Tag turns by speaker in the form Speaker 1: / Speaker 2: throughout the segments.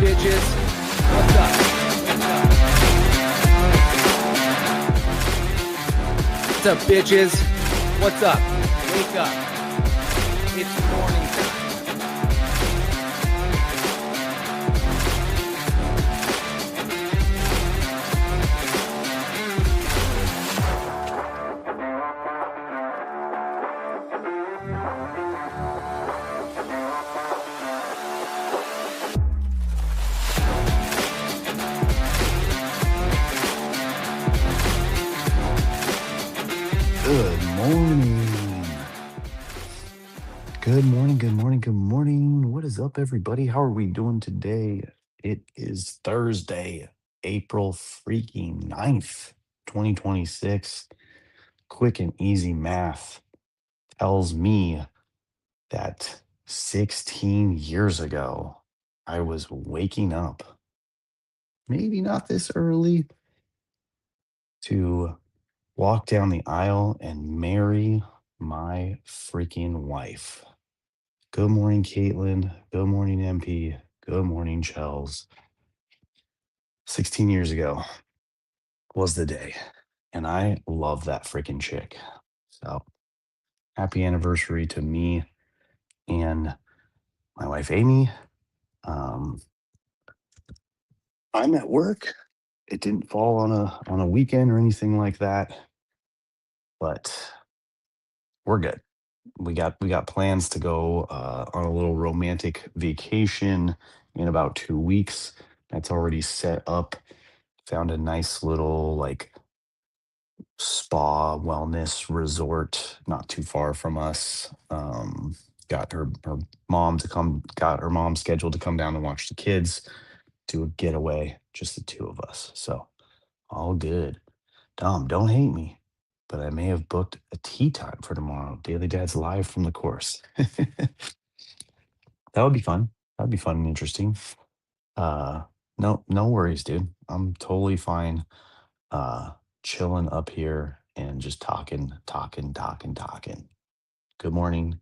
Speaker 1: bitches? What's up? What's up, bitches? What's up? Wake up. It's morning time.
Speaker 2: Good morning. Good morning, good morning, good morning. What is up, everybody? How are we doing today? It is Thursday, April freaking 9th, 2026. Quick and easy math tells me that 16 years ago, I was waking up, maybe not this early, to walk down the aisle and marry my freaking wife. Good morning, Caitlin. Good morning, MP. Good morning, Chels. 16 years ago was the day, and I love that freaking chick. So happy anniversary to me and my wife, Amy. Um, I'm at work. It didn't fall on a weekend or anything like that, but we're good. We got plans to go on a little romantic vacation in about 2 weeks. That's already set up. Found a nice little like spa wellness resort not too far from us. Got her mom scheduled to come down and watch the kids, do a getaway, just the two of us. So all good. Dom, don't hate me, but I may have booked a tea time for tomorrow. Daily Dad's live from the course. That would be fun. That'd be fun and interesting. Uh, no worries, dude. I'm totally fine. Uh, Chilling up here and just talking. Good morning.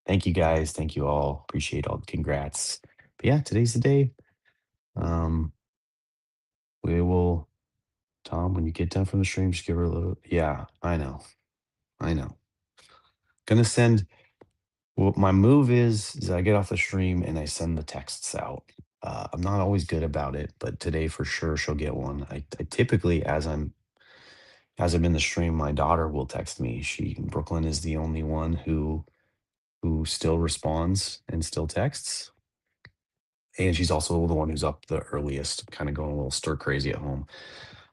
Speaker 2: Thank you guys. Thank you all. Appreciate all the congrats. But yeah, today's the day. Um, we will, Tom, when you get done from the stream, just give her a little. Yeah, I know. I know. Gonna send. Well, my move is I get off the stream and I send the texts out. I'm not always good about it, but today for sure she'll get one. I typically, as I'm in the stream, my daughter will text me. Brooklyn is the only one who still responds and still texts. And she's also the one who's up the earliest, kind of going a little stir crazy at home.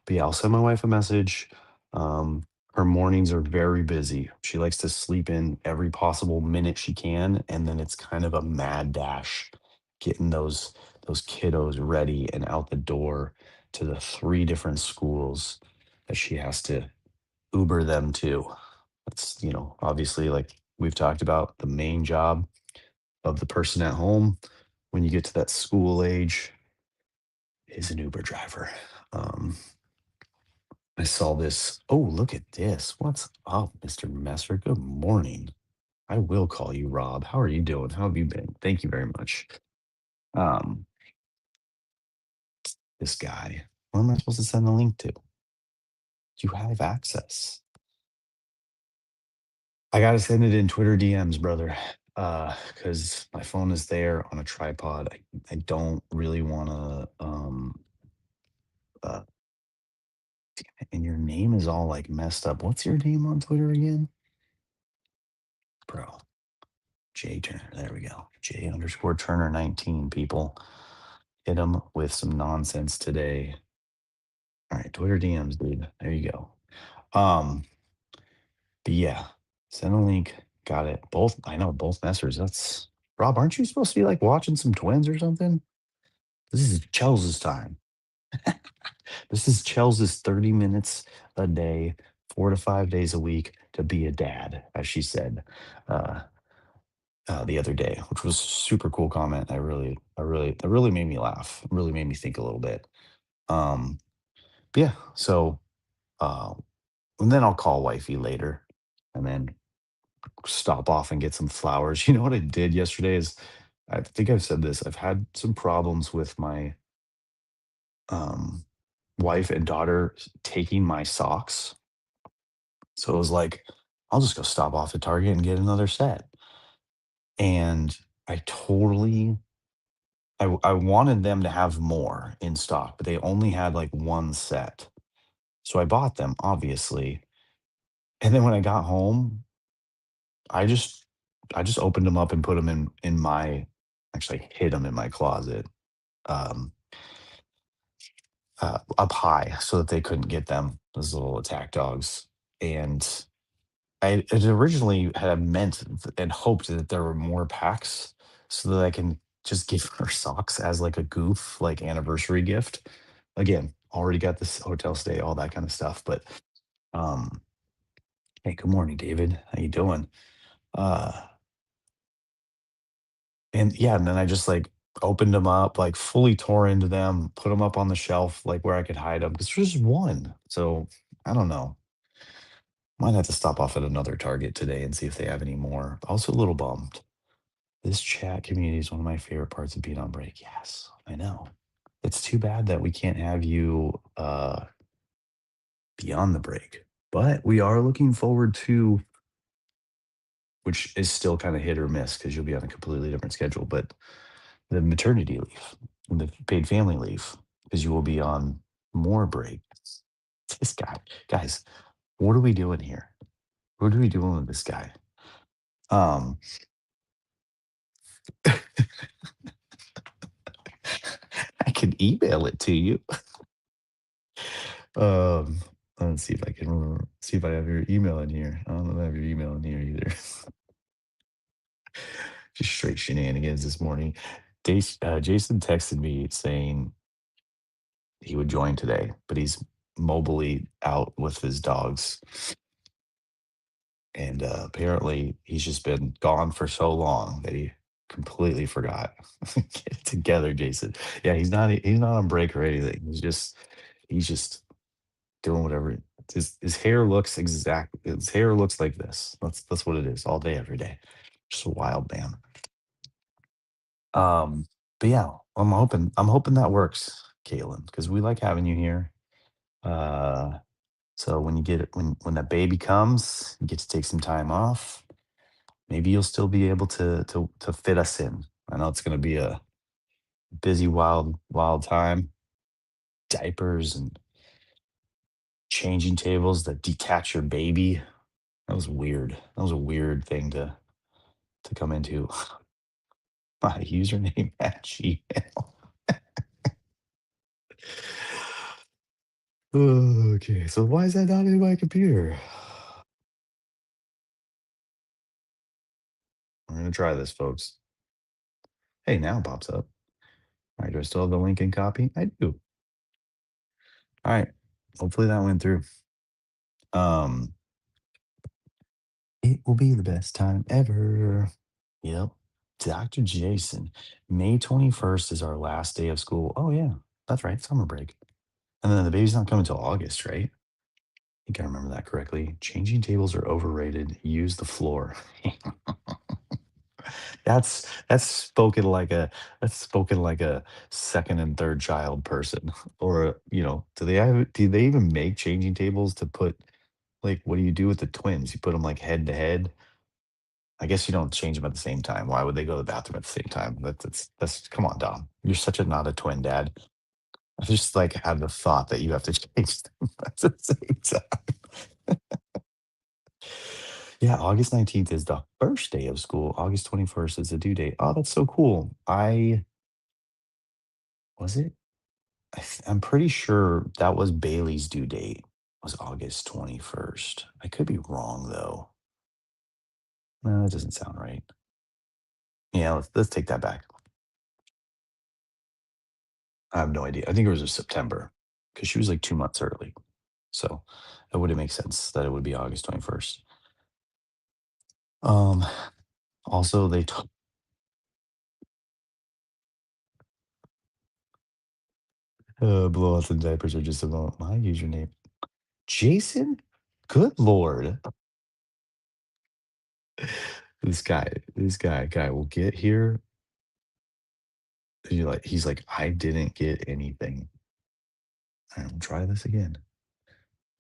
Speaker 2: But yeah, I'll send my wife a message. Um, Her mornings are very busy. She likes to sleep in every possible minute she can, and then it's kind of a mad dash getting those kiddos ready and out the door to the three different schools that she has to Uber them to. That's, obviously, like we've talked about, the main job of the person at home when you get to that school age is an Uber driver. Um, I saw this. Oh, look at this. What's up, Mr. Messer? Good morning. I will call you Rob. How are you doing? How have you been? Thank you very much. Um, this guy. Where am I supposed to send the link to? You have access. I gotta send it in Twitter DMs, brother. Because my phone is there on a tripod. I don't really wanna uh and your name is all like messed up. What's your name on Twitter again? Bro. J Turner. There we go. J underscore Turner 19 people. Hit him with some nonsense today. All right, Twitter DMs, dude. There you go. Um, but yeah, send a link. Got it. Both I know both messers. That's Rob, aren't you supposed to be like watching some twins or something? This is Chels's time. This is Chels's 30 minutes a day, 4 to 5 days a week to be a dad, as she said. Uh the other day, which was super cool comment. That really made me laugh. Really made me think a little bit. Um, but yeah, so uh, and then I'll call wifey later, and then stop off and get some flowers. You know what I did yesterday is I think I've said this. I've had some problems with my um, wife and daughter taking my socks. So it was like, I'll just go stop off at Target and get another set. And I totally, I wanted them to have more in stock, but they only had like one set. So I bought them, obviously. And then when I got home, I just, I just opened them up and put them in my, actually hid them in my closet. Um, up high so that they couldn't get them, those little attack dogs. And I had originally had meant and hoped that there were more packs so that I can just give her socks as like a goof, like anniversary gift. Again, already got this hotel stay, all that kind of stuff. But um, hey, good morning, David. How you doing? Uh, and yeah, and then I just like opened them up, like fully tore into them, put them up on the shelf, like where I could hide them because there's just one. So I don't know. Might have to stop off at another Target today and see if they have any more. Also, a little bummed. This chat community is one of my favorite parts of being on break. Yes, I know. It's too bad that we can't have you beyond the break, but we are looking forward to, which is still kind of hit or miss because you'll be on a completely different schedule, but the maternity leave and the paid family leave because you will be on more break. This guy, guys, what are we doing here? What are we doing with this guy? Um, I can email it to you. Um, let's see if I can remember, see if I have your email in here. I don't know if I have your email in here either. Just straight shenanigans this morning. Jason texted me saying he would join today, but he's mobily out with his dogs. And apparently he's just been gone for so long that he completely forgot. Get it together, Jason. Yeah, he's not on break or anything. He's just doing whatever. His hair looks exact. His hair looks like this. That's what it is all day, every day. Just a wild man. But yeah, I'm hoping that works, Caitlin, because we like having you here. Uh, so when you get it, when that baby comes, you get to take some time off. Maybe you'll still be able to fit us in. I know it's going to be a busy, wild time. Diapers and changing tables that detach your baby. That was weird. That was a weird thing to come into. My username at Gmail. Okay, so why is that not in my computer? We're gonna try this, folks. Hey, now it pops up. All right, do I still have the link and copy? I do. All right. Hopefully that went through. Um, it will be the best time ever. Yep. Dr. Jason, May 21st is our last day of school. Oh yeah, that's right, summer break. And then the baby's not coming till August, right? I think I remember that correctly. Changing tables are overrated. Use the floor. That's spoken like a second and third child person. Or, do they even make changing tables to put, like, what do you do with the twins? You put them like head to head? I guess you don't change them at the same time. Why would they go to the bathroom at the same time? That's come on, Dom. You're such a not a twin dad. I just like had the thought that you have to change them at the same time. Yeah, August 19th is the first day of school. August 21st is the due date. Oh, that's so cool. Was it? I'm pretty sure that was Bailey's due date was August 21st. I could be wrong though. No, that doesn't sound right. Yeah, let's take that back. I have no idea. I think it was in September because she was like 2 months early. So it wouldn't make sense that it would be August 21st. Um, also, they took blowouts and diapers are just about my username. Jason? Good Lord. This guy will get here. He's like, I didn't get anything. Try this again.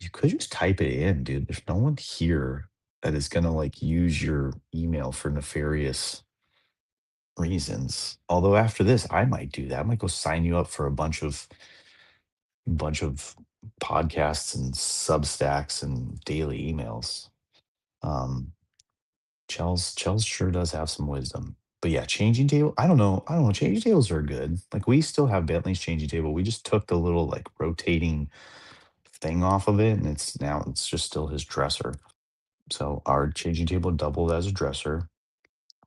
Speaker 2: You could just type it in, dude. There's no one here that is gonna like use your email for nefarious reasons. Although after this, I might do that. I might go sign you up for a bunch of podcasts and Substacks and daily emails. Um, Chels sure does have some wisdom. But yeah, changing table. I don't know. I don't know. Changing tables are good. Like we still have Bentley's changing table. We just took the little like rotating thing off of it, and it's just still his dresser. So our changing table doubled as a dresser.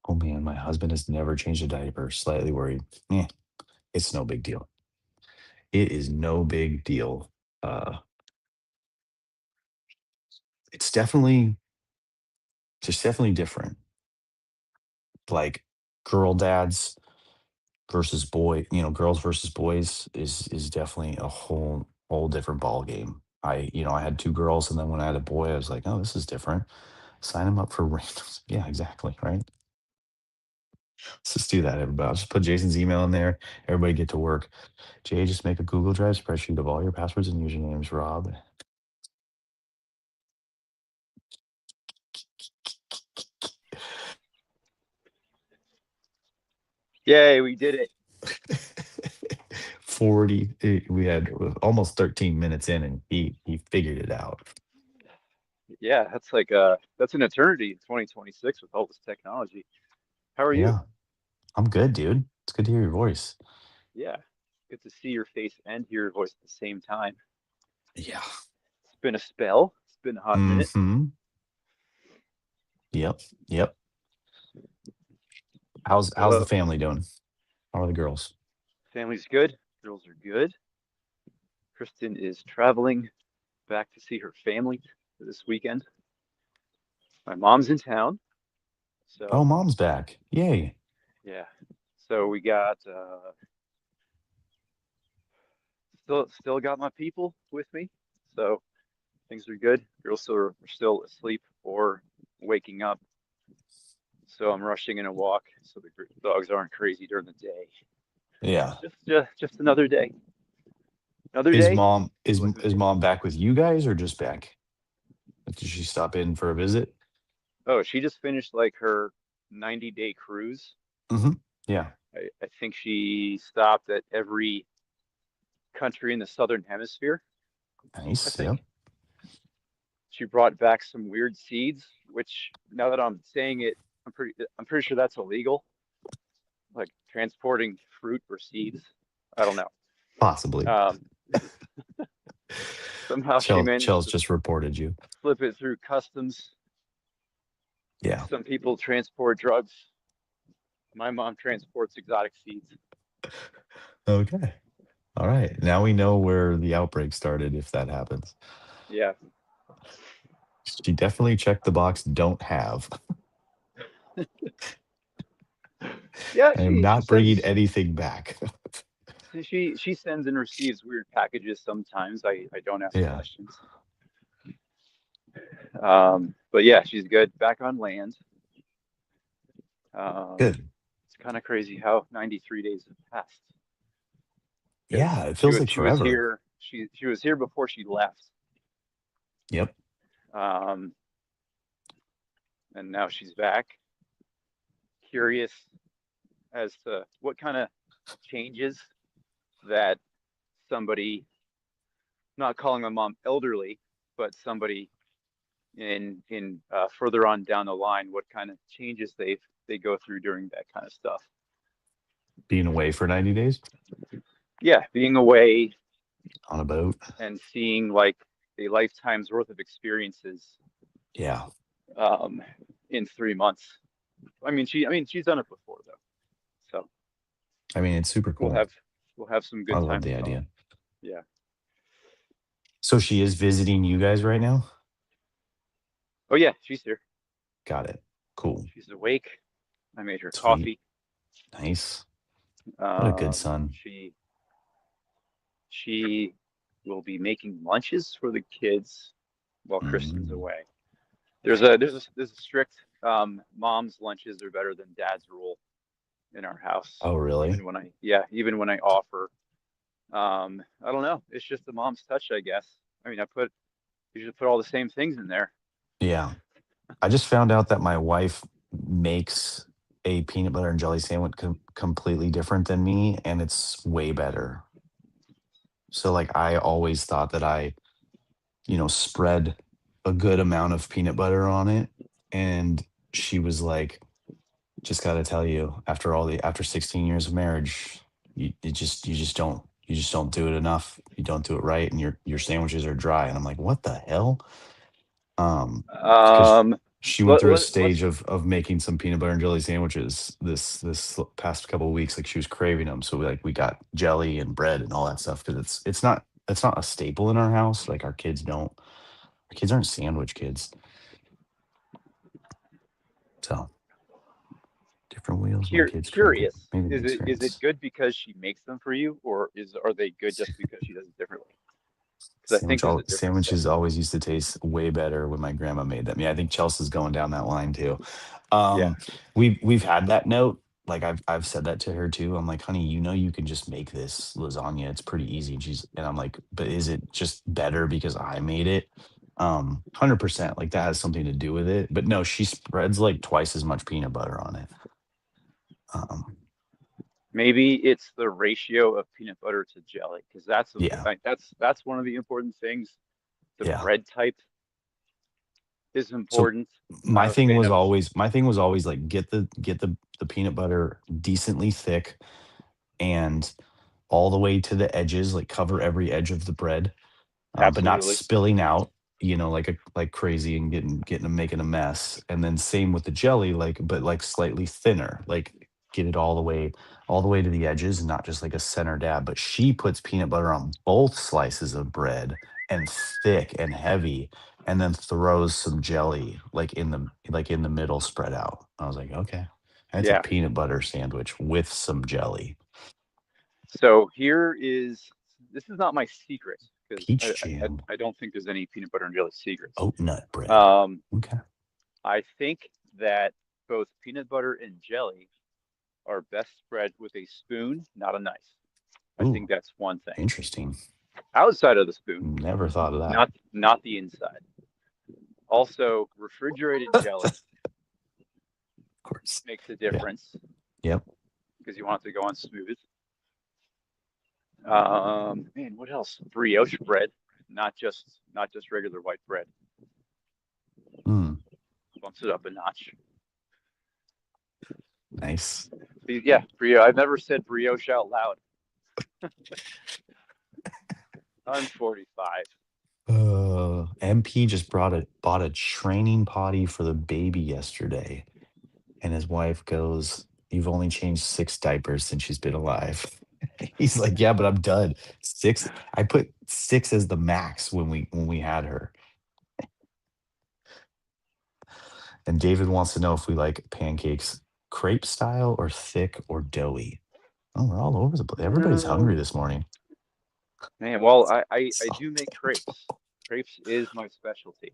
Speaker 2: Oh man, my husband has never changed a diaper. Slightly worried. Yeah, it's no big deal. It is no big deal. Uh, it's definitely different. Like girl dads versus girls versus boys is definitely a whole different ball game. I had two girls, and then when I had a boy, I was like, oh, this is different. Sign them up for randoms. Yeah, exactly. Right. Let's just do that, everybody. I'll just put Jason's email in there. Everybody get to work. Jay, just make a Google Drive spreadsheet of all your passwords and usernames, Rob.
Speaker 3: Yay, we did it.
Speaker 2: 40. We had almost 13 minutes in, and he figured it out.
Speaker 3: Yeah, that's an eternity in 2026 with all this technology. How are you?
Speaker 2: Yeah, I'm good, dude. It's good to hear your voice.
Speaker 3: Yeah, good to see your face and hear your voice at the same time.
Speaker 2: Yeah.
Speaker 3: It's been a spell. It's been a hot minute.
Speaker 2: Hmm. Yep. Yep. How's the
Speaker 3: So
Speaker 2: family doing? How are the girls?
Speaker 3: family's good. Girls are good. Kristen is traveling back to see her family this weekend. My mom's in town,
Speaker 2: Oh,
Speaker 3: so
Speaker 2: mom's back. Yay.
Speaker 3: yeah. So we got still got my people with me. So things are good. Girls are still asleep or waking up. So I'm rushing in a walk so the dogs aren't crazy during the day.
Speaker 2: Yeah.
Speaker 3: Just another day. Another
Speaker 2: Is
Speaker 3: day.
Speaker 2: mom is
Speaker 3: Life is
Speaker 2: is
Speaker 3: good.
Speaker 2: mom back with you guys or just back? Did she stop in for a visit?
Speaker 3: Oh, she just finished like her 90-day cruise.
Speaker 2: Hmm. Yeah.
Speaker 3: I think she stopped at every country in the Southern Hemisphere, I
Speaker 2: Nice. Yep.
Speaker 3: think. She brought back some weird seeds, which now that I'm saying it, I'm pretty sure that's illegal, like transporting fruit or seeds. I don't know.
Speaker 2: Possibly.
Speaker 3: Um, somehow she managed
Speaker 2: Chell's
Speaker 3: to
Speaker 2: just reported you.
Speaker 3: slip it through customs.
Speaker 2: Yeah.
Speaker 3: Some people transport drugs. My mom transports exotic seeds.
Speaker 2: Okay. All right. Now we know where the outbreak started if that happens.
Speaker 3: Yeah.
Speaker 2: She definitely checked the box don't have.
Speaker 3: Yeah,
Speaker 2: I am
Speaker 3: she
Speaker 2: not bringing
Speaker 3: sends
Speaker 2: anything back.
Speaker 3: she sends and receives weird packages sometimes. I don't ask
Speaker 2: Yeah.
Speaker 3: questions. But yeah, she's good. Back on land. Um,
Speaker 2: Good.
Speaker 3: it's kind of crazy how 93 days have passed because
Speaker 2: Yeah. It feels like
Speaker 3: she was
Speaker 2: forever.
Speaker 3: here. She was here before she left.
Speaker 2: Yep.
Speaker 3: Um, and now she's back. Curious as to what kind of changes that somebody, not calling my mom elderly, but somebody in further on down the line, what kind of changes they go through during that kind of stuff.
Speaker 2: Being away for 90 days
Speaker 3: Yeah, being away
Speaker 2: on a boat.
Speaker 3: and seeing like a lifetime's worth of experiences
Speaker 2: Yeah.
Speaker 3: um, in 3 months. She's done it before though, so
Speaker 2: I mean, it's super
Speaker 3: we'll
Speaker 2: cool.
Speaker 3: have we'll have some
Speaker 2: I
Speaker 3: good
Speaker 2: love
Speaker 3: times
Speaker 2: the
Speaker 3: with home.
Speaker 2: idea.
Speaker 3: Yeah.
Speaker 2: So she is visiting you guys right now?
Speaker 3: Oh yeah, she's here.
Speaker 2: Got it. Cool.
Speaker 3: She's awake. I made her
Speaker 2: Sweet.
Speaker 3: coffee.
Speaker 2: Nice. What a good son.
Speaker 3: She will be making lunches for the kids while Kristen's
Speaker 2: Mm.
Speaker 3: away. There's a strict mom's lunches are better than dad's rule. in our house.
Speaker 2: Oh, really?
Speaker 3: Even when I offer. I don't know. It's just the mom's touch, I guess. I mean, usually put all the same things in there.
Speaker 2: Yeah. I just found out that my wife makes a peanut butter and jelly sandwich completely different than me, and it's way better. So, like, I always thought that I, spread a good amount of peanut butter on it, and she was like, "Just gotta tell you, after 16 years of marriage, you just don't do it enough. You don't do it right, and your sandwiches are dry." And I'm like, "What the hell?" Because
Speaker 3: Um,
Speaker 2: she went through a stage of making some peanut butter and jelly sandwiches this past couple of weeks. Like, she was craving them, so we got jelly and bread and all that stuff because it's not a staple in our house. Like, our kids aren't sandwich kids. So different wheels, my kids cranking.
Speaker 3: Curious.
Speaker 2: Maybe the
Speaker 3: Is it
Speaker 2: experience.
Speaker 3: good because she makes them for you, or are they good just because she does it differently? Because I think
Speaker 2: Sandwich
Speaker 3: there's a
Speaker 2: all
Speaker 3: difference there.
Speaker 2: sandwiches always used to taste way better when my grandma made them. Yeah, I think Chelsea's going down that line too.
Speaker 3: Yeah.
Speaker 2: We've had that note. Like, I've said that to her too. I'm like, honey, you can just make this lasagna. It's pretty easy. And I'm like, but is it just better because I made it? 100%. Like, that has something to do with it. But no, she spreads like twice as much peanut butter on it. Um,
Speaker 3: Maybe it's the ratio of peanut butter to jelly, because
Speaker 2: yeah,
Speaker 3: that's one of the important things. The
Speaker 2: yeah.
Speaker 3: bread type is
Speaker 2: So
Speaker 3: important.
Speaker 2: my
Speaker 3: I'm a
Speaker 2: thing
Speaker 3: fan
Speaker 2: was
Speaker 3: of,
Speaker 2: always my thing was always like, get the peanut butter decently thick and all the way to the edges, like cover every edge of the bread, but not
Speaker 3: absolutely.
Speaker 2: spilling out, like crazy and getting making a mess. And then same with the jelly, like, but like slightly thinner, like get it all the way to the edges, and not just like a center dab. But she puts peanut butter on both slices of bread and thick and heavy, and then throws some jelly like in the middle, spread out. I was like, okay, that's a
Speaker 3: Yeah.
Speaker 2: peanut butter sandwich with some jelly.
Speaker 3: So this is not my secret because
Speaker 2: Peach jam,
Speaker 3: I don't think there's any peanut butter and jelly secrets.
Speaker 2: oat nut bread.
Speaker 3: Um,
Speaker 2: Okay.
Speaker 3: I think that both peanut butter and jelly are best spread with a spoon, not a knife. I
Speaker 2: Ooh,
Speaker 3: think that's one thing.
Speaker 2: interesting.
Speaker 3: Outside of the spoon,
Speaker 2: Never thought of that.
Speaker 3: not the inside. Also, refrigerated jelly
Speaker 2: Of course.
Speaker 3: makes a
Speaker 2: Yeah.
Speaker 3: difference
Speaker 2: Yep.
Speaker 3: because you want it to go on smooth. Man, what else? Brioche bread, not just regular white bread.
Speaker 2: Mm,
Speaker 3: Bumps it up a notch.
Speaker 2: nice.
Speaker 3: Yeah, brioche. I've never said brioche out loud. I'm 45.
Speaker 2: MP just bought a training potty for the baby yesterday, and his wife goes, "You've only changed 6 diapers since she's been alive." He's like, "Yeah, but I'm done. 6. I put 6 as the max when we had her." And David wants to know if we like pancakes crepe style or thick or doughy. Oh, we're all over the place. Everybody's hungry
Speaker 3: Oh,
Speaker 2: this morning.
Speaker 3: man, well, I
Speaker 2: So
Speaker 3: do make crepes. Crepes is my specialty.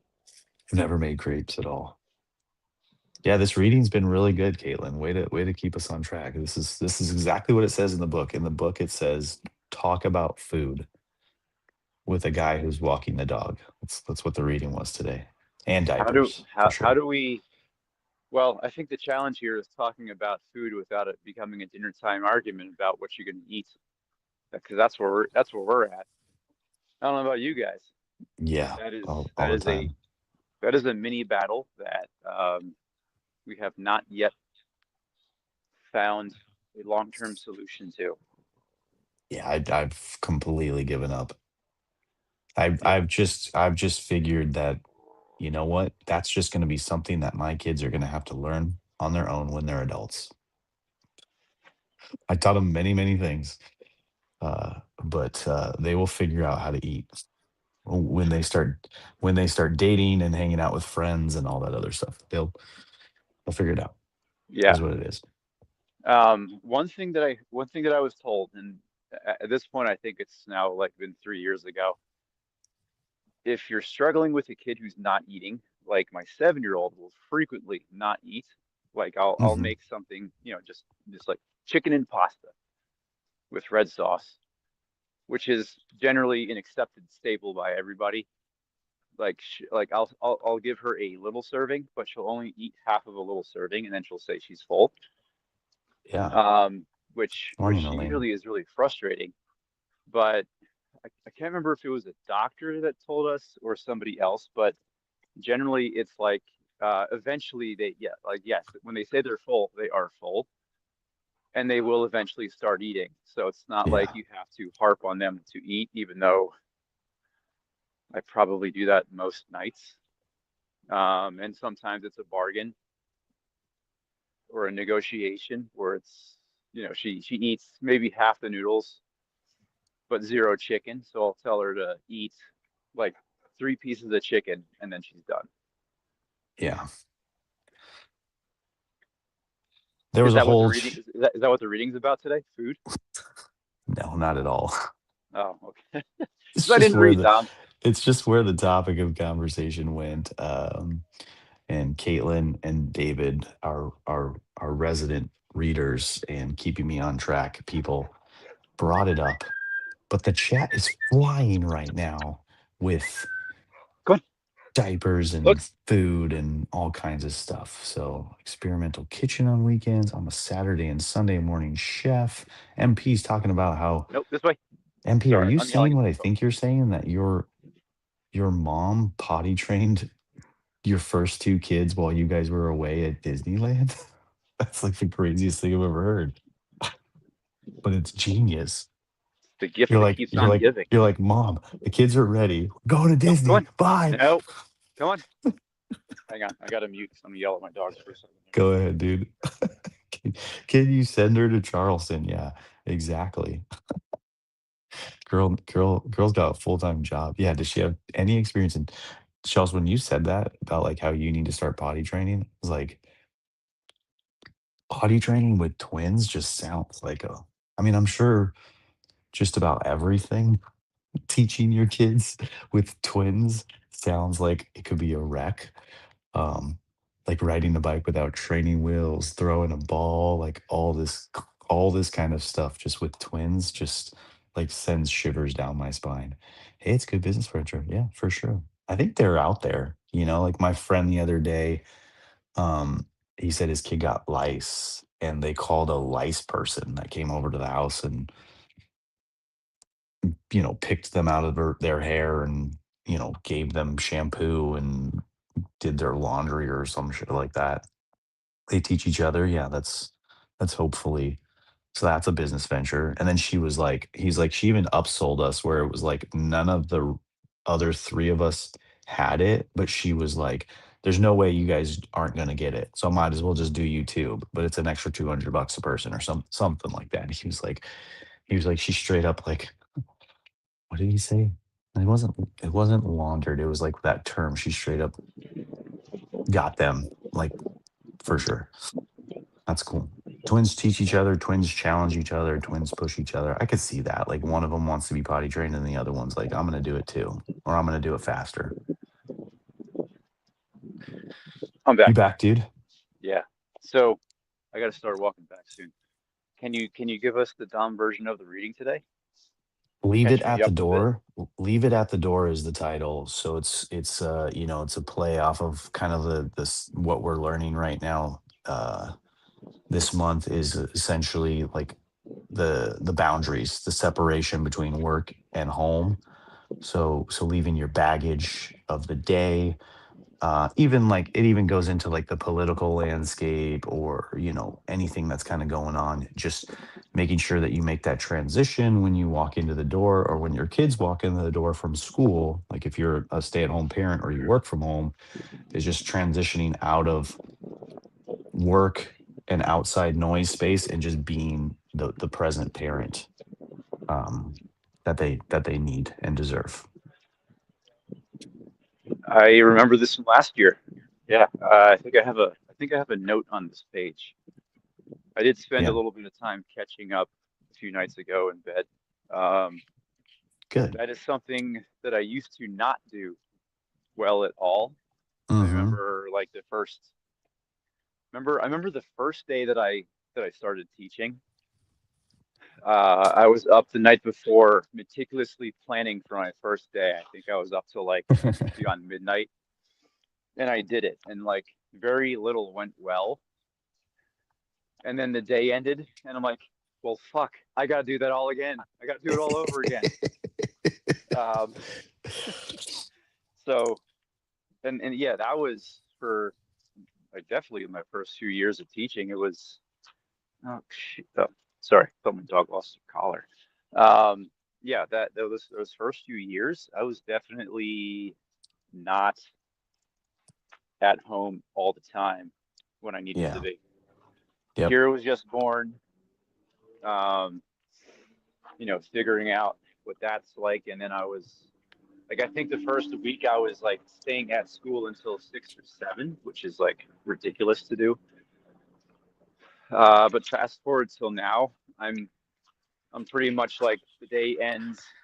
Speaker 2: I've never made crepes at all. Yeah, this reading's been really good, Caitlin. Way to keep us on track. This is exactly what it says in the book. In the book, it says talk about food with a guy who's walking the dog. That's what the reading was today, and diapers for
Speaker 3: How
Speaker 2: sure.
Speaker 3: do we? Well, I think the challenge here is talking about food without it becoming a dinner time argument about what you're going to eat, because that's where we're at. I don't know about you guys.
Speaker 2: Yeah,
Speaker 3: That is
Speaker 2: all
Speaker 3: that
Speaker 2: the
Speaker 3: is a
Speaker 2: time.
Speaker 3: that is a mini battle that we have not yet found a long-term solution to.
Speaker 2: Yeah, I've completely given up. I've
Speaker 3: Yeah,
Speaker 2: I've just I've just figured that, you know what? That's just going to be something that my kids are going to have to learn on their own when they're adults. I taught them many, many things, but they will figure out how to eat when they start dating and hanging out with friends and all that other stuff. They'll figure it out.
Speaker 3: yeah.
Speaker 2: Is what it is.
Speaker 3: One thing that I was told, and at this point, I think it's now like been 3 years ago. If you're struggling with a kid who's not eating, like my 7-year-old will frequently not eat, Like I'll
Speaker 2: Hmm.
Speaker 3: make something, just like chicken and pasta with red sauce, which is generally an accepted staple by everybody. Like I'll give her a little serving, but she'll only eat half of a little serving, and then she'll say she's full.
Speaker 2: Yeah.
Speaker 3: Um, which
Speaker 2: Morning, Elaine.
Speaker 3: usually is really frustrating. But I can't remember if it was a doctor that told us or somebody else, but generally it's like eventually they, yeah, like, yes, when they say they're full, they are full, and they will eventually start eating. So it's not like
Speaker 2: Yeah.
Speaker 3: you have to harp on them to eat, even though I probably do that most nights. And sometimes it's a bargain or a negotiation where it's, she eats maybe half the noodles but zero chicken. So I'll tell her to eat like 3 pieces of chicken and then she's done.
Speaker 2: Yeah. There
Speaker 3: Is
Speaker 2: was a
Speaker 3: that what the
Speaker 2: whole
Speaker 3: reading is that what the reading's about today? Food?
Speaker 2: no, not at all.
Speaker 3: Oh, okay.
Speaker 2: It's
Speaker 3: Because I
Speaker 2: just
Speaker 3: didn't
Speaker 2: where
Speaker 3: read
Speaker 2: the
Speaker 3: Dom.
Speaker 2: it's just where the topic of conversation went. And Caitlin and David are resident readers and keeping me on track. People brought it up, but the chat is flying right now with
Speaker 3: Go on.
Speaker 2: diapers
Speaker 3: Look.
Speaker 2: and food and all kinds of stuff. So experimental kitchen on weekends. I'm a Saturday and Sunday morning chef. MP's talking about how
Speaker 3: Nope, this way.
Speaker 2: MP, are
Speaker 3: Sorry,
Speaker 2: you
Speaker 3: I'm yelling
Speaker 2: saying
Speaker 3: at
Speaker 2: what
Speaker 3: my
Speaker 2: I
Speaker 3: phone.
Speaker 2: think you're saying that your mom potty trained your first two kids while you guys were away at Disneyland? That's like the craziest thing I've ever heard. But it's genius.
Speaker 3: The gift
Speaker 2: You're
Speaker 3: that
Speaker 2: like,
Speaker 3: keeps
Speaker 2: you're
Speaker 3: on
Speaker 2: like,
Speaker 3: giving.
Speaker 2: you're like, Mom, the kids are ready. We're going to
Speaker 3: No, go
Speaker 2: Disney.
Speaker 3: on.
Speaker 2: Bye.
Speaker 3: No, come on. Hang on. I got to mute because I'm going to yell at my dogs for a second.
Speaker 2: Go ahead, dude. can, can you send her to Charleston? Yeah, exactly. Girl's got a full-time job. Yeah, does she have any experience in Charles, when you said that about like how you need to start potty training, I was like, potty training with twins just sounds like a I mean, I'm sure just about everything teaching your kids with twins sounds like it could be a wreck. Um, like riding a bike without training wheels, throwing a ball, like all this kind of stuff just with twins just like sends shivers down my spine. Hey, it's good business furniture. Yeah, for sure. I think they're out there, like my friend the other day, he said his kid got lice and they called a lice person that came over to the house and picked them out of their hair and, gave them shampoo and did their laundry or some shit like that. They teach each other. Yeah, that's hopefully so that's a business venture. And then he's like, she even upsold us where it was like none of the other three of us had it, but she was like, there's no way you guys aren't gonna get it. So I might as well just do YouTube, but it's an extra $200 a person or something like that. And he was like, she straight up like, what did he say? It wasn't laundered. It was like that term. She straight up got them, like for sure. That's cool. Twins teach each other, twins challenge each other, twins push each other. I could see that. Like one of them wants to be potty trained and the other one's like, I'm gonna do it too. Or I'm gonna do it faster.
Speaker 3: I'm
Speaker 2: You
Speaker 3: back.
Speaker 2: back, dude?
Speaker 3: Yeah. So I got to start walking back soon. Can you give us the Dom version of the reading today?
Speaker 2: Leave it
Speaker 3: Catch me
Speaker 2: at the
Speaker 3: up a bit.
Speaker 2: door. Leave it at the door is the title. So it's a play off of kind of this what we're learning right now. This month is essentially like the boundaries, the separation between work and home. So leaving your baggage of the day, even like it even goes into like the political landscape or anything that's kind of going on, just making sure that you make that transition when you walk into the door or when your kids walk into the door from school, like if you're a stay-at-home parent or you work from home, is just transitioning out of work and outside noise space and just being the present parent, um, that they need and deserve.
Speaker 3: I remember this from last year. Yeah, I think I have a note on this page. I did spend a
Speaker 2: Yeah,
Speaker 3: little bit of time catching up 2 nights ago in bed. Um,
Speaker 2: good.
Speaker 3: that is something that I used to not do well at all. I
Speaker 2: Mm-hmm.
Speaker 3: remember like the first I remember the first day that I started teaching. I was up the night before, meticulously planning for my first day. I think I was up till like beyond midnight, and I did it, and like very little went well. And then the day ended, and I'm like, well, fuck, I gotta do that all again. I gotta do it all over again. Um, so, and yeah, that was for like definitely my first few years of teaching. It was, oh, shit, oh sorry, thought my dog lost her collar. Yeah, that those first few years, I was definitely not at home all the time when I needed to
Speaker 2: Yeah.
Speaker 3: be.
Speaker 2: Yep.
Speaker 3: Kira was just born, um, figuring out what that's like. And then I was like, I think the first week I was like staying at school until 6 or 7, which is like ridiculous to do. But fast forward till now, I'm pretty much like the day ends.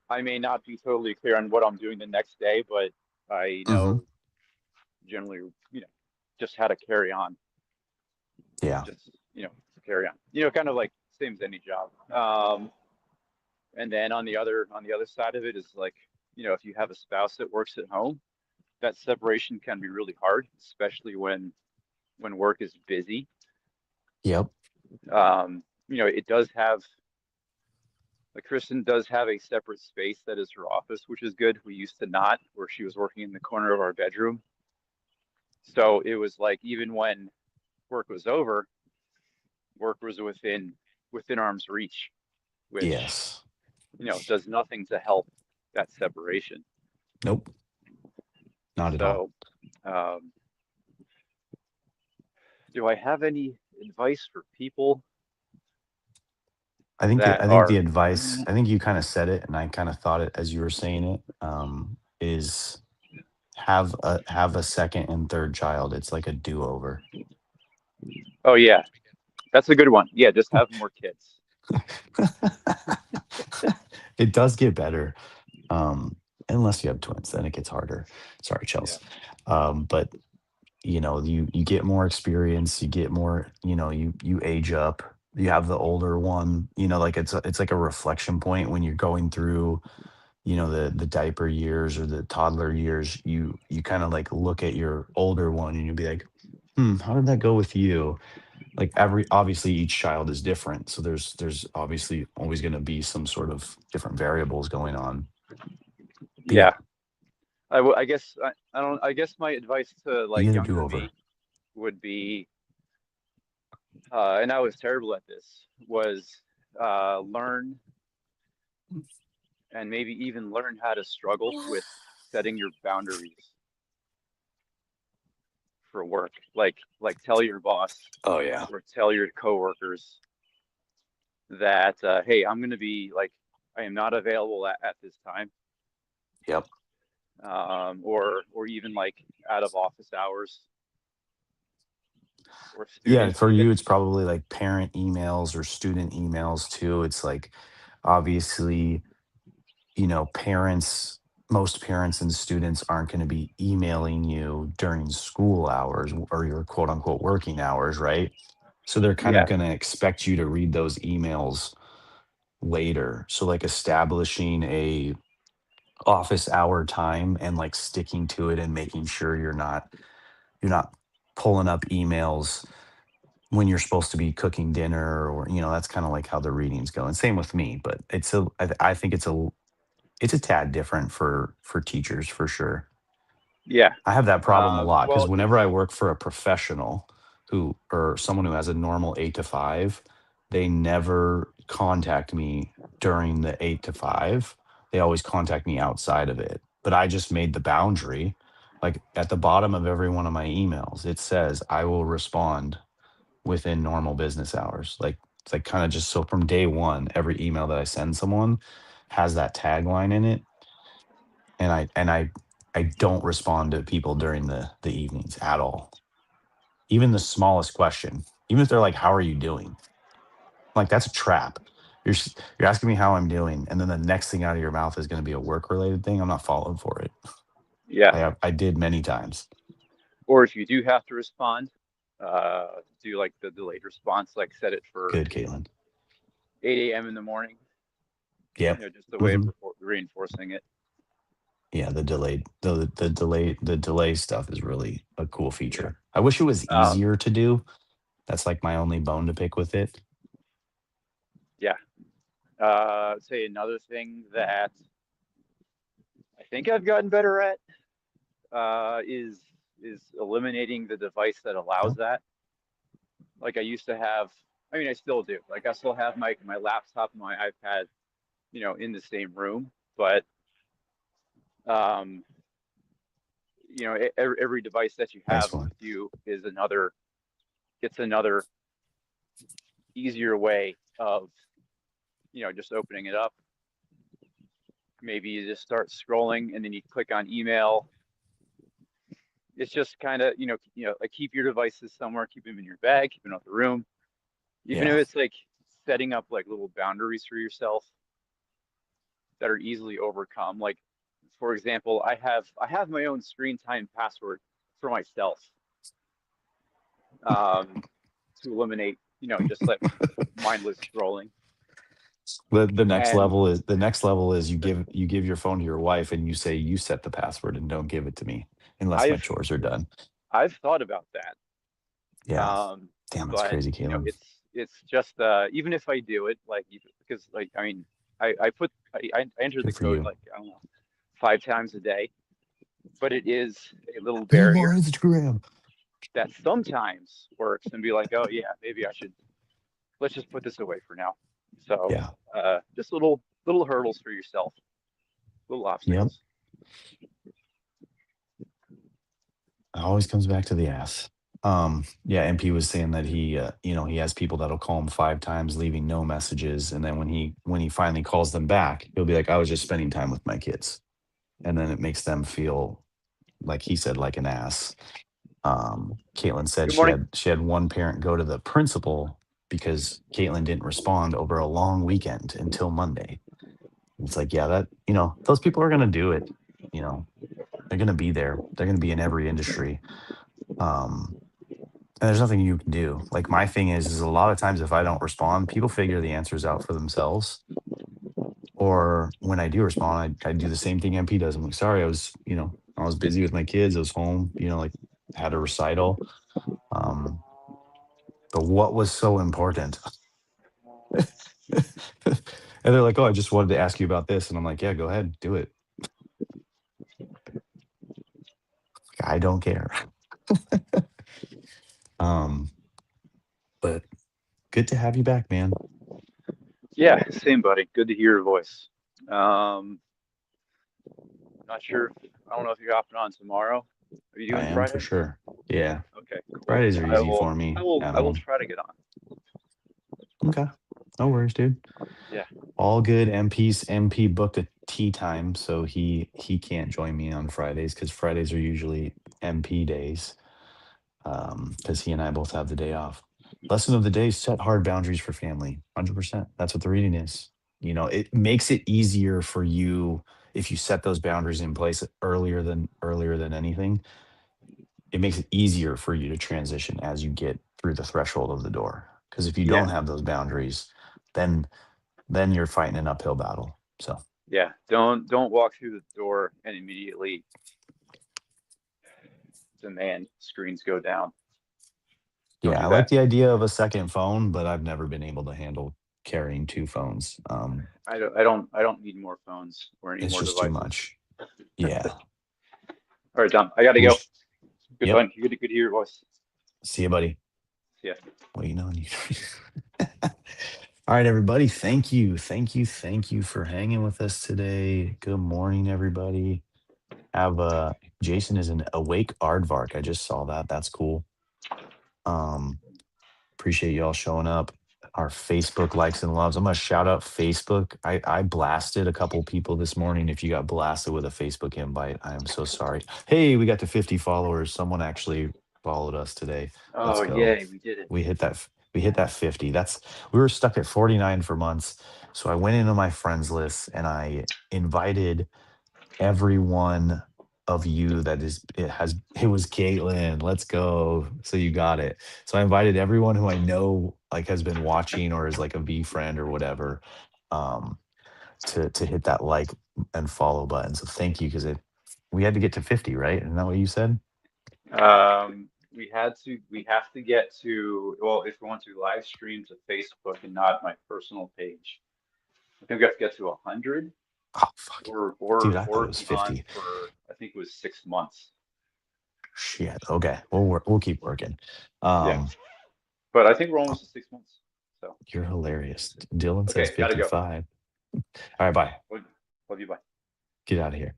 Speaker 3: I may not be totally clear on what I'm doing the next day, but I
Speaker 2: Hmm.
Speaker 3: know generally, just how to carry on.
Speaker 2: Yeah.
Speaker 3: Just, to carry on. Kind of like same as any job. And then on the other side of it is like, if you have a spouse that works at home, that separation can be really hard, especially when work is busy.
Speaker 2: Yep.
Speaker 3: It does have like Kristen does have a separate space that is her office, which is good. We used to not, where she was working in the corner of our bedroom. So it was like even when work was over, work was within arm's reach, which
Speaker 2: Yes.
Speaker 3: does nothing to help that separation.
Speaker 2: Nope. Not at all.
Speaker 3: So, um, do I have any advice for people
Speaker 2: I think
Speaker 3: that
Speaker 2: I think the
Speaker 3: are,
Speaker 2: advice, I think you kind of said it, and I kind of thought it as you were saying it, is have a second and third child. It's like a do-over.
Speaker 3: oh yeah, that's a good one. Yeah, just have more kids.
Speaker 2: It does get better. Unless you have twins, then it gets harder. Sorry,
Speaker 3: Yeah.
Speaker 2: Chels. But you get more experience, you get more, you age up. You have the older one, like it's like a reflection point when you're going through, the diaper years or the toddler years. You kind of like look at your older one and you'll be like, how did that go with you? Like every obviously each child is different, so there's obviously always going to be some sort of different variables going on. But
Speaker 3: Yeah.
Speaker 2: yeah,
Speaker 3: I guess I don't. I guess my advice to
Speaker 2: you
Speaker 3: like
Speaker 2: get a
Speaker 3: younger
Speaker 2: do-over.
Speaker 3: me would be, and I was terrible at this, was learn and maybe even learn how to struggle with setting your boundaries for work. Like tell your boss
Speaker 2: Oh yeah.
Speaker 3: or tell your coworkers that hey, I'm going to be like I am not available at this time,
Speaker 2: Yep.
Speaker 3: or even like out of office hours or
Speaker 2: Yeah,
Speaker 3: students
Speaker 2: for
Speaker 3: even.
Speaker 2: you, it's probably like parent emails or student emails too. It's like obviously, most parents and students aren't going to be emailing you during school hours or your quote unquote working hours, right? So they're kind of
Speaker 3: Yeah,
Speaker 2: going to expect you to read those emails later. So like establishing a office hour time and like sticking to it and making sure you're not pulling up emails when you're supposed to be cooking dinner, or that's kind of like how the readings go. And same with me, but I think it's a tad different for teachers for sure.
Speaker 3: yeah.
Speaker 2: I have that problem a lot because
Speaker 3: Well,
Speaker 2: whenever I
Speaker 3: it's
Speaker 2: work for a professional who or someone who has a normal 8 to 5, they never contact me during the 8 to 5. They always contact me outside of it. But I just made the boundary. Like at the bottom of every one of my emails, it says I will respond within normal business hours. Like it's like kind of just so from day one, every email that I send someone has that tagline in it, and I don't respond to people during the evenings at all. Even the smallest question, even if they're like, "How are you doing?" Like that's a trap. You're asking me how I'm doing, and then the next thing out of your mouth is going to be a work related thing. I'm not falling for it.
Speaker 3: yeah.
Speaker 2: I did many times.
Speaker 3: or if you do have to respond, do like the delayed response, like set it for
Speaker 2: Good, Caitlin.
Speaker 3: 8 a.m. in the morning.
Speaker 2: Yep.
Speaker 3: Just a way of
Speaker 2: Mhm.
Speaker 3: reinforcing it.
Speaker 2: Yeah, the delay stuff is really a cool feature. I wish it was easier to do. That's like my only bone to pick with it.
Speaker 3: Yeah. Say another thing that I think I've gotten better at is eliminating the device that allows that. Like I used to have, I mean, I still do. Like I still have my laptop and my iPad, in the same room, but every device that you have
Speaker 2: Excellent.
Speaker 3: with you is another easier way of, just opening it up. Maybe you just start scrolling and then you click on email. It's just kind of, like keep your devices somewhere, keep them in your bag, keep them out the room. Even if
Speaker 2: Yeah.
Speaker 3: it's like setting up like little boundaries for yourself that are easily overcome. Like, for example, I have my own screen time password for myself, to eliminate, just like mindless scrolling.
Speaker 2: The next
Speaker 3: And
Speaker 2: level is you give your phone to your wife and you say you set the password and don't give it to me unless my
Speaker 3: I've
Speaker 2: chores are done.
Speaker 3: I've thought about that.
Speaker 2: Yeah. Damn, that's
Speaker 3: But
Speaker 2: crazy, Caleb.
Speaker 3: it's just even if I do it, like because like I mean I enter the
Speaker 2: Good for
Speaker 3: code
Speaker 2: you.
Speaker 3: like I don't know 5 times a day, but it is a little
Speaker 2: I am on
Speaker 3: barrier
Speaker 2: Instagram.
Speaker 3: that sometimes works and be like, oh yeah, maybe let's just put this away for now. So
Speaker 2: Yeah.
Speaker 3: just little hurdles for yourself, little
Speaker 2: Yep.
Speaker 3: obstacles.
Speaker 2: It always comes back to the ass. Yeah, MP was saying that he has people that'll call him 5 times, leaving no messages, and then when he finally calls them back, he'll be like, "I was just spending time with my kids," and then it makes them feel like he said like an ass. Caitlin said
Speaker 3: Good
Speaker 2: she
Speaker 3: morning.
Speaker 2: had one parent go to the principal because Caitlin didn't respond over a long weekend until Monday. It's like, yeah, that those people are gonna do it. You know, they're gonna be there. They're gonna be in every industry. Um, and there's nothing you can do. Like my thing is a lot of times if I don't respond, people figure the answers out for themselves. Or when I do respond, I do the same thing MP does. I'm like, sorry, I was busy with my kids. I was home, like had a recital. Um, but what was so important? And they're like, oh, I just wanted to ask you about this. And I'm like, yeah, go ahead, do it. I don't care. um, but good to have you back, man.
Speaker 3: Yeah, same buddy. Good to hear your voice. Not sure. I don't know if you're hopping on tomorrow. Are you
Speaker 2: I
Speaker 3: doing
Speaker 2: am for
Speaker 3: Friday?
Speaker 2: sure. Yeah.
Speaker 3: Okay, cool.
Speaker 2: Fridays are easy for me at
Speaker 3: I will
Speaker 2: home.
Speaker 3: try to get on.
Speaker 2: Okay. No worries, dude.
Speaker 3: Yeah.
Speaker 2: All good. MP booked a tea time, so he can't join me on Fridays because Fridays are usually MP days. Because he and I both have the day off. Lesson of the day: set hard boundaries for family. 100%. That's what the reading is. It makes it easier for you if you set those boundaries in place earlier than anything. It makes it easier for you to transition as you get through the threshold of the door. Because if you
Speaker 3: Yeah.
Speaker 2: don't have those boundaries, then you're fighting an uphill battle. So
Speaker 3: Yeah. Don't walk through the door and immediately demand screens go down. Don't
Speaker 2: yeah,
Speaker 3: do
Speaker 2: I like
Speaker 3: that.
Speaker 2: the idea of a second phone, but I've never been able to handle carrying two phones.
Speaker 3: I don't need more phones or any
Speaker 2: It's
Speaker 3: more
Speaker 2: just too
Speaker 3: devices.
Speaker 2: much. Yeah.
Speaker 3: All right, Tom. I gotta go.
Speaker 2: Who's-
Speaker 3: Good
Speaker 2: Yep.
Speaker 3: fun. Good to hear your voice.
Speaker 2: See you, buddy.
Speaker 3: See ya.
Speaker 2: Waiting on you. All right, everybody. Thank you. Thank you. Thank you for hanging with us today. Good morning, everybody. Jason is an awake aardvark. I just saw that. That's cool. Um, appreciate y'all showing up. Our Facebook likes and loves. I'm gonna shout out Facebook. I blasted a couple people this morning. If you got blasted with a Facebook invite, I am so sorry. Hey, we got to 50 followers. Someone actually followed us today. Let's
Speaker 3: Oh,
Speaker 2: go.
Speaker 3: yay, we did it.
Speaker 2: We hit that 50. We were stuck at 49 for months. So I went into my friends list and I invited everyone of you that is it was Caitlin. Let's go. So you got it. So I invited everyone who I know like has been watching or is like a V friend or whatever, um, to hit that like and follow button. So thank you because we had to get to 50, right? Isn't that what you said?
Speaker 3: We have to get to, well, if we want to live stream to Facebook and not my personal page, I think we have to get to 100
Speaker 2: Oh fuck. Dude, I thought
Speaker 3: or
Speaker 2: it was
Speaker 3: be on
Speaker 2: 50.
Speaker 3: for, I think it was 6 months.
Speaker 2: Shit. Okay. We'll keep working.
Speaker 3: Yeah. But I think we're almost at 6 months. So
Speaker 2: You're hilarious. Dylan says
Speaker 3: okay, gotta go.
Speaker 2: 55. All right, bye.
Speaker 3: Love you, bye.
Speaker 2: Get out of here.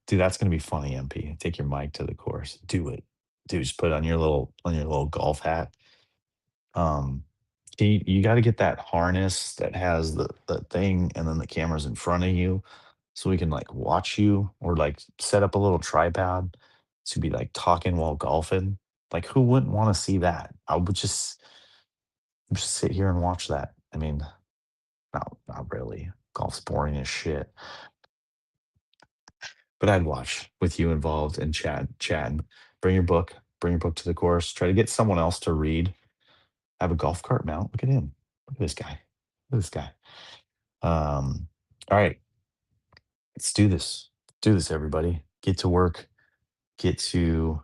Speaker 2: Dude, that's gonna be funny, MP. Take your mic to the course. Do it. Dude, just put it on your little golf hat. You got to get that harness that has the thing and then the camera's in front of you so we can like watch you, or like set up a little tripod to be like talking while golfing. Like who wouldn't want to see that? I would just sit here and watch that. I mean, not really. Golf's boring as shit. But I'd watch with you involved and chat. Bring your book to the course. Try to get someone else to read. Have a golf cart mount. Look at him. Look at this guy. Look at this guy. All right. Let's do this. Do this, everybody. Get to work. Get to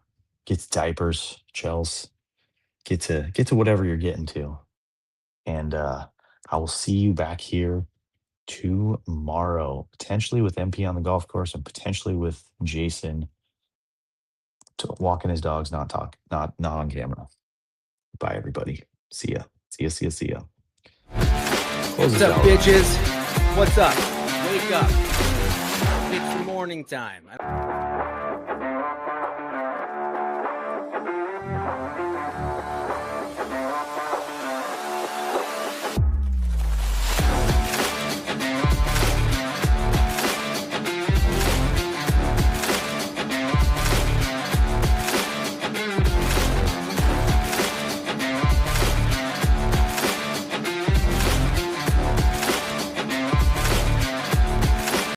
Speaker 2: diapers, Chels. Get to whatever you're getting to. And I will see you back here tomorrow, potentially with MP on the golf course and potentially with Jason walking his dogs, not on camera. Bye, everybody. See ya. See ya.
Speaker 1: What's up, bitches? What's up? Wake up. It's morning time.